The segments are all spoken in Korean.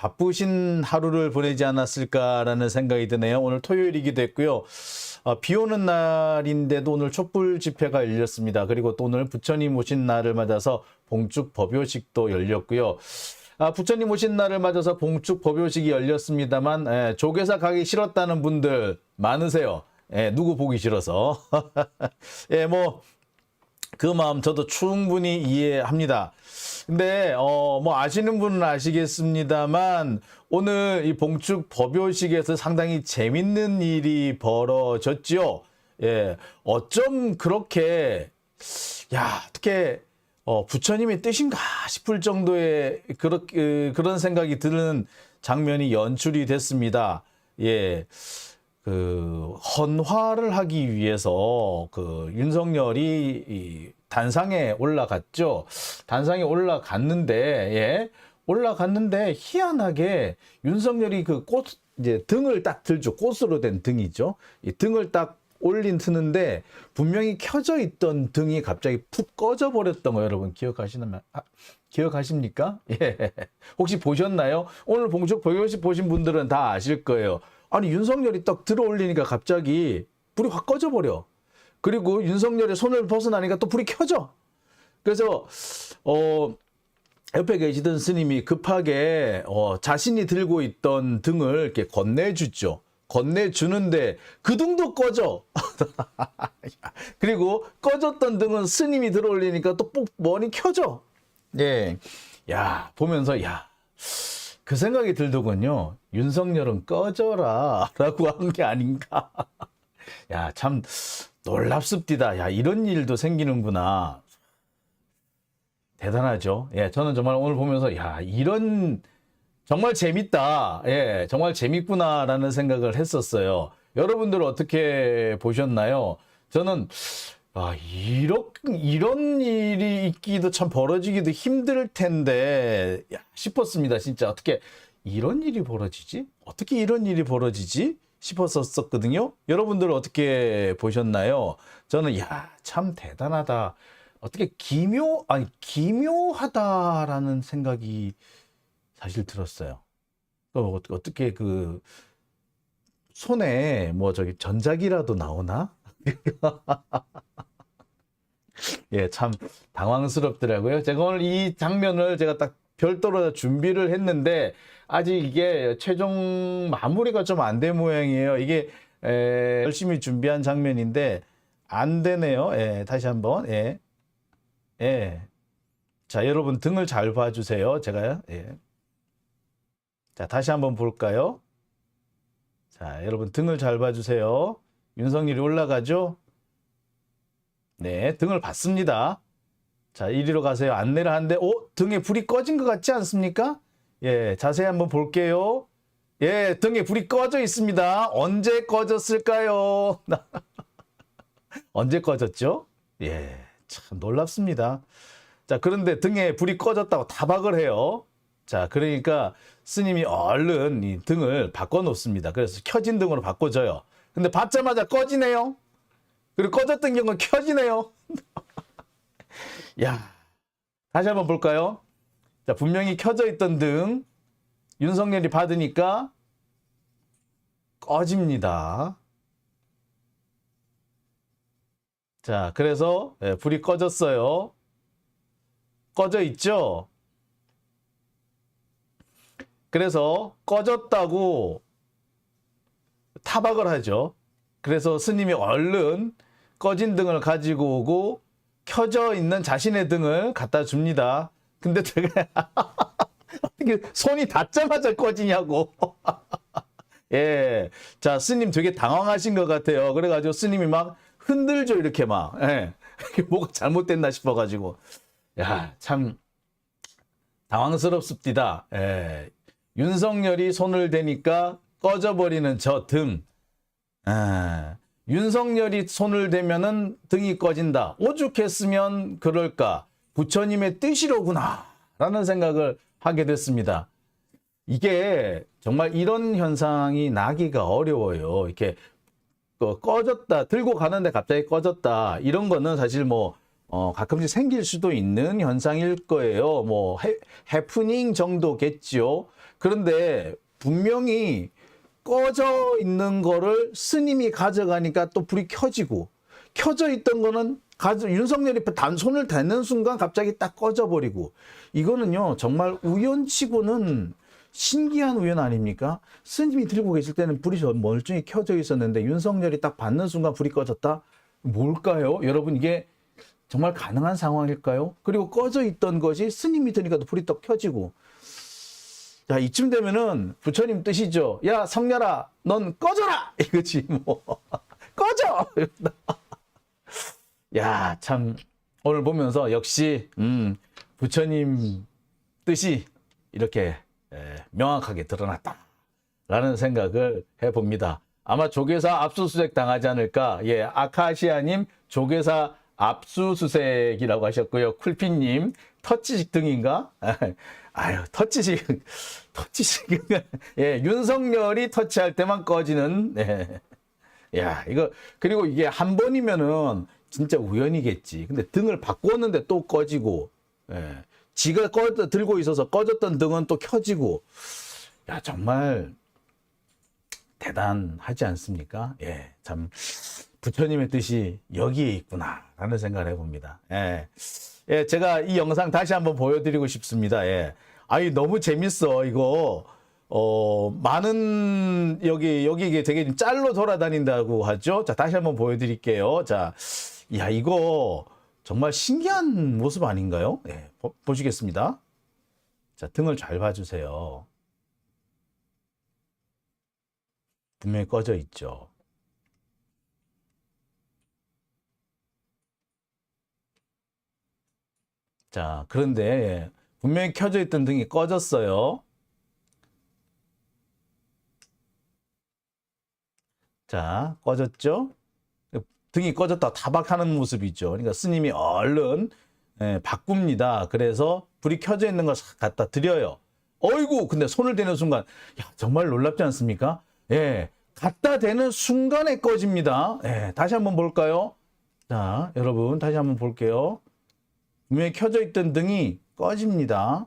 바쁘신 하루를 보내지 않았을까라는 생각이 드네요. 오늘 토요일이기도 했고요. 비 오는 날인데도 오늘 촛불 집회가 열렸습니다. 그리고 또 오늘 부처님 오신 날을 맞아서 봉축 법요식도 열렸고요. 부처님 오신 날을 맞아서 봉축 법요식이 열렸습니다만 조계사 가기 싫었다는 분들 많으세요. 누구 보기 싫어서. 그 마음 저도 충분히 이해합니다. 근데 뭐 아시는 분은 아시겠습니다만 오늘 이 봉축 법요식에서 상당히 재밌는 일이 벌어졌죠. 어쩜 그렇게 어떻게 부처님의 뜻인가 싶을 정도의 그런 생각이 드는 장면이 연출이 됐습니다. 헌화를 하기 위해서 윤석열이 단상에 올라갔죠. 단상에 올라갔는데 희한하게 윤석열이 이제 등을 딱 들죠. 꽃으로 된 등이죠. 이 등을 딱 올린 트는데 분명히 켜져 있던 등이 갑자기 푹 꺼져 버렸던 거 여러분 기억하십니까? 혹시 보셨나요? 오늘 봉축 법요식 보신 분들은 다 아실 거예요. 아니 윤석열이 딱 들어 올리니까 갑자기 불이 확 꺼져 버려. 그리고 윤석열의 손을 벗어나니까 또 불이 켜져. 그래서 옆에 계시던 스님이 급하게 자신이 들고 있던 등을 이렇게 건네주죠. 건네주는데 그 등도 꺼져. 그리고 꺼졌던 등은 스님이 들어 올리니까 또 뻑머니 켜져. 보면서 그 생각이 들더군요. 윤석열은 꺼져라 라고 한 게 아닌가. 참 놀랍습디다. 이런 일도 생기는구나. 대단하죠. 저는 정말 오늘 보면서 이런 정말 재밌다. 정말 재밌구나라는 생각을 했었어요. 여러분들 어떻게 보셨나요? 저는 이런 일이 있기도 참 벌어지기도 힘들 텐데 싶었습니다. 진짜 어떻게 이런 일이 벌어지지? 어떻게 이런 일이 벌어지지? 싶었었거든요. 여러분들 어떻게 보셨나요? 저는 참 대단하다. 어떻게 기묘하다라는 생각이 사실 들었어요. 또 어떻게 손에 전자기라도 나오나? 참 당황스럽더라고요. 제가 오늘 이 장면을 제가 딱 별도로 준비를 했는데 아직 이게 최종 마무리가 좀 안 된 모양이에요. 이게 열심히 준비한 장면인데 안 되네요. 다시 한번. 자, 여러분 등을 잘 봐주세요. 제가요. 자, 다시 한번 볼까요? 자, 여러분 등을 잘 봐주세요. 윤석열이 올라가죠? 등을 봤습니다. 자, 이리로 가세요. 안내를 하는데, 등에 불이 꺼진 것 같지 않습니까? 자세히 한번 볼게요. 등에 불이 꺼져 있습니다. 언제 꺼졌을까요? 언제 꺼졌죠? 참 놀랍습니다. 자, 그런데 등에 불이 꺼졌다고 타박을 해요. 자, 그러니까 스님이 얼른 이 등을 바꿔 놓습니다. 그래서 켜진 등으로 바꿔줘요. 근데 받자마자 꺼지네요. 그리고 꺼졌던 경우는 켜지네요. 다시 한번 볼까요? 자, 분명히 켜져 있던 등 윤석열이 받으니까 꺼집니다. 자, 그래서 불이 꺼졌어요. 꺼져 있죠? 그래서 꺼졌다고 타박을 하죠. 그래서 스님이 얼른 꺼진 등을 가지고 오고 켜져 있는 자신의 등을 갖다 줍니다. 근데 되게 어떻게 손이 닿자마자 꺼지냐고. 자, 스님 되게 당황하신 것 같아요. 그래가지고 스님이 막 흔들죠. 이렇게 막. 뭐가 잘못됐나 싶어가지고. 참 당황스럽습니다. 윤석열이 손을 대니까 꺼져버리는 저 등. 윤석열이 손을 대면은 등이 꺼진다. 오죽했으면 그럴까. 부처님의 뜻이로구나 라는 생각을 하게 됐습니다. 이게 정말 이런 현상이 나기가 어려워요. 이렇게 꺼졌다, 들고 가는데 갑자기 꺼졌다, 이런 거는 사실 가끔씩 생길 수도 있는 현상일 거예요. 해프닝 정도겠죠. 그런데 분명히 꺼져 있는 거를 스님이 가져가니까 또 불이 켜지고, 켜져 있던 거는 윤석열이 손을 대는 순간 갑자기 딱 꺼져버리고, 이거는요 정말 우연치고는 신기한 우연 아닙니까? 스님이 들고 계실 때는 불이 멀쩡히 켜져 있었는데 윤석열이 딱 받는 순간 불이 꺼졌다? 뭘까요? 여러분, 이게 정말 가능한 상황일까요? 그리고 꺼져 있던 것이 스님이 드니까 불이 또 켜지고. 야, 이쯤 되면은 부처님 뜻이죠. 야, 성렬아, 넌 꺼져라! 이거지, 뭐. 꺼져! 야, 참, 오늘 보면서 역시, 부처님 뜻이 이렇게 명확하게 드러났다. 라는 생각을 해봅니다. 아마 조계사 압수수색 당하지 않을까. 예, 아카시아님 조계사 압수수색이라고 하셨고요. 쿨피님 터치식 등인가? 아유, 터치식. 예, 윤석열이 터치할 때만 꺼지는. 예. 야, 이거, 그리고 이게 한 번이면은 진짜 우연이겠지. 근데 등을 바꿨는데 또 꺼지고, 예. 지가 들고 있어서 꺼졌던 등은 또 켜지고. 야, 정말 대단하지 않습니까? 예, 참, 부처님의 뜻이 여기에 있구나, 라는 생각을 해봅니다. 예. 예, 제가 이 영상 다시 한번 보여드리고 싶습니다. 예. 아니, 너무 재밌어, 이거. 많은, 여기 이게 되게 짤로 돌아다닌다고 하죠? 자, 다시 한번 보여드릴게요. 자, 야, 이거 정말 신기한 모습 아닌가요? 예, 보시겠습니다. 자, 등을 잘 봐주세요. 분명히 꺼져 있죠. 자, 그런데 분명히 켜져 있던 등이 꺼졌어요. 자, 꺼졌죠? 등이 꺼졌다 타박하는 모습이죠. 그러니까 스님이 얼른 바꿉니다. 그래서 불이 켜져 있는 걸 갖다 드려요. 어이구, 근데 손을 대는 순간, 야, 정말 놀랍지 않습니까? 예, 갖다 대는 순간에 꺼집니다. 예, 다시 한번 볼까요? 자, 여러분, 다시 한번 볼게요. 분명히 켜져 있던 등이 꺼집니다.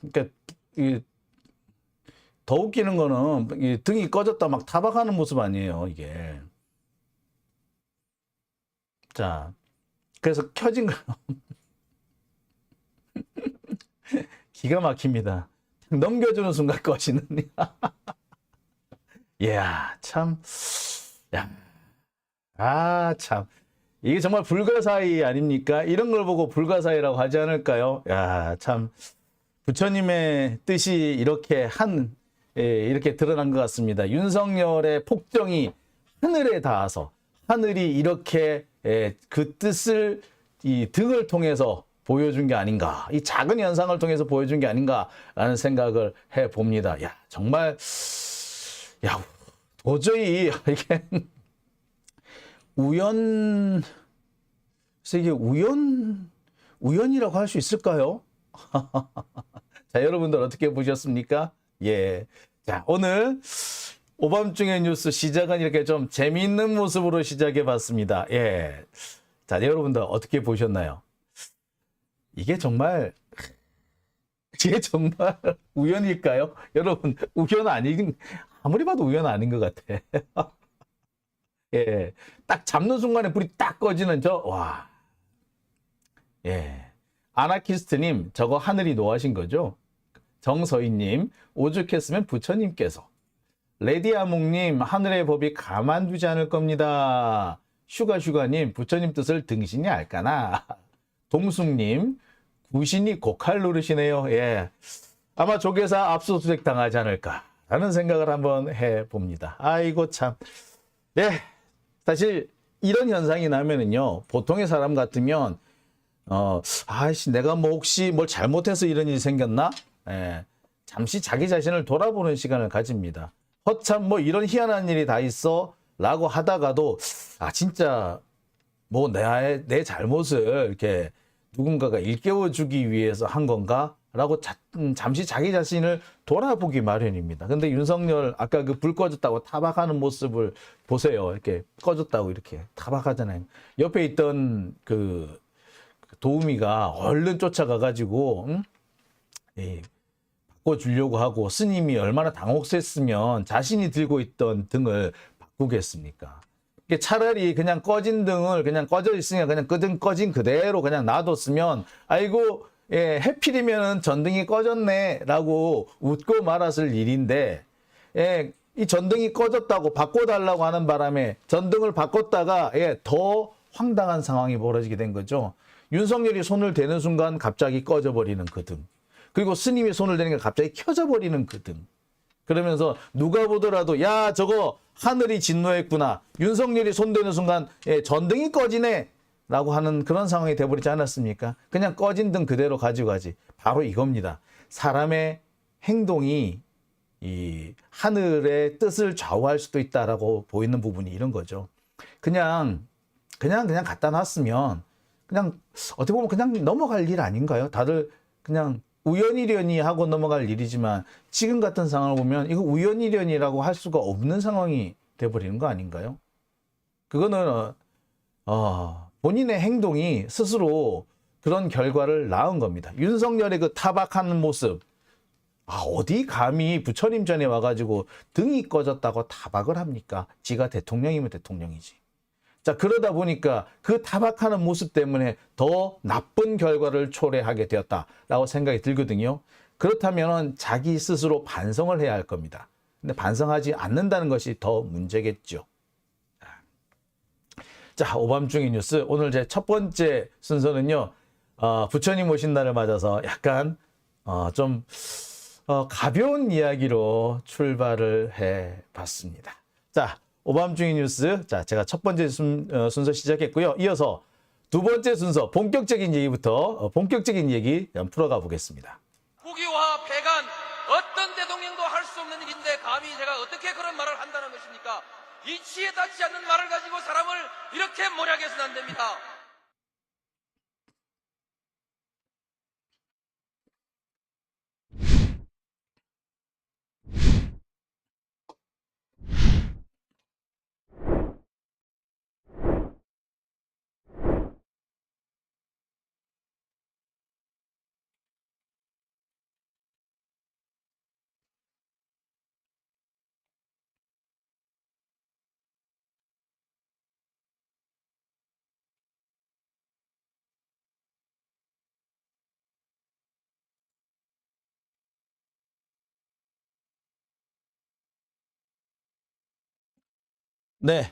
그러니까 더 웃기는 거는 등이 꺼졌다 막 타박하는 모습 아니에요, 이게. 자, 그래서 켜진 거 기가 막힙니다. 넘겨주는 순간 꺼지는. 이야, 참. 야. 아, 참. 이게 정말 불가사의 아닙니까? 이런 걸 보고 불가사의라고 하지 않을까요? 야, 참. 부처님의 뜻이 이렇게 드러난 것 같습니다. 윤석열의 폭정이 하늘에 닿아서 하늘이 이렇게 그 뜻을 이 등을 통해서 보여준 게 아닌가, 이 작은 현상을 통해서 보여준 게 아닌가라는 생각을 해봅니다. 야, 정말, 야, 도저히 이게 이게 우연이라고 할 수 있을까요? 자, 여러분들 어떻게 보셨습니까? 예. 자, 오늘 오밤중의 뉴스 시작은 이렇게 좀 재미있는 모습으로 시작해 봤습니다. 예. 자, 여러분들 어떻게 보셨나요? 이게 정말 우연일까요? 여러분, 아무리 봐도 우연 아닌 것 같아. 예. 딱 잡는 순간에 불이 딱 꺼지는 와. 예. 아나키스트님, 저거 하늘이 노하신 거죠? 정서희님, 오죽했으면 부처님께서. 레디아몽님, 하늘의 법이 가만두지 않을 겁니다. 슈가님, 부처님 뜻을 등신이 알까나. 동숙님, 구신이 고칼 노릇이네요. 예. 아마 조계사 압수수색 당하지 않을까라는 생각을 한번 해봅니다. 아이고, 참. 예. 사실 이런 현상이 나면은요, 보통의 사람 같으면 내가 뭐 혹시 뭘 잘못해서 이런 일이 생겼나? 예, 잠시 자기 자신을 돌아보는 시간을 가집니다. 허참 뭐 이런 희한한 일이 다 있어? 라고 하다가도, 진짜 뭐 내 잘못을 이렇게 누군가가 일깨워주기 위해서 한 건가? 라고 잠시 자기 자신을 돌아보기 마련입니다. 근데 윤석열 아까 그 불 꺼졌다고 타박하는 모습을 보세요. 이렇게 꺼졌다고 이렇게 타박하잖아요. 옆에 있던 그 도우미가 얼른 쫓아가 가지고 바꿔주려고 하고, 스님이 얼마나 당혹했으면 자신이 들고 있던 등을 바꾸겠습니까? 차라리 그냥 꺼진 등을 그냥 꺼져 있으니까 그냥 꺼진 그대로 그냥 놔뒀으면 아이고 해필이면은 전등이 꺼졌네 라고 웃고 말았을 일인데, 이 전등이 꺼졌다고 바꿔달라고 하는 바람에 전등을 바꿨다가 더 황당한 상황이 벌어지게 된 거죠. 윤석열이 손을 대는 순간 갑자기 꺼져버리는 그 등, 그리고 스님이 손을 대니까 갑자기 켜져버리는 그 등. 그러면서 누가 보더라도 야 저거 하늘이 진노했구나, 윤석열이 손대는 순간 전등이 꺼지네 라고 하는 그런 상황이 돼버리지 않았습니까? 그냥 꺼진 등 그대로 가지고 가지. 바로 이겁니다. 사람의 행동이 이 하늘의 뜻을 좌우할 수도 있다라고 보이는 부분이 이런 거죠. 그냥 갖다 놨으면 그냥 어떻게 보면 그냥 넘어갈 일 아닌가요? 다들 그냥 우연이려니 하고 넘어갈 일이지만, 지금 같은 상황을 보면 이거 우연이려니라고 할 수가 없는 상황이 돼버리는 거 아닌가요? 그거는 본인의 행동이 스스로 그런 결과를 낳은 겁니다. 윤석열의 그 타박하는 모습, 어디 감히 부처님 전에 와가지고 등이 꺼졌다고 타박을 합니까? 지가 대통령이면 대통령이지. 자, 그러다 보니까 그 타박하는 모습 때문에 더 나쁜 결과를 초래하게 되었다라고 생각이 들거든요. 그렇다면 자기 스스로 반성을 해야 할 겁니다. 근데 반성하지 않는다는 것이 더 문제겠죠. 자, 오밤중의 뉴스 오늘 제 첫 번째 순서는요, 부처님 오신 날을 맞아서 약간 좀 가벼운 이야기로 출발을 해봤습니다. 자, 오밤중의 뉴스, 자 제가 첫 번째 순서 시작했고요. 이어서 두 번째 순서 본격적인 얘기부터 본격적인 얘기 풀어가 보겠습니다. 국유화 폐간 어떤 대통령도 할 수 없는 일인데 감히 제가 어떻게 그런 말을 한다는 것입니까? 이치에 닿지 않는 말을 가지고 사람을 이렇게 몰약해서는 안 됩니다. 네,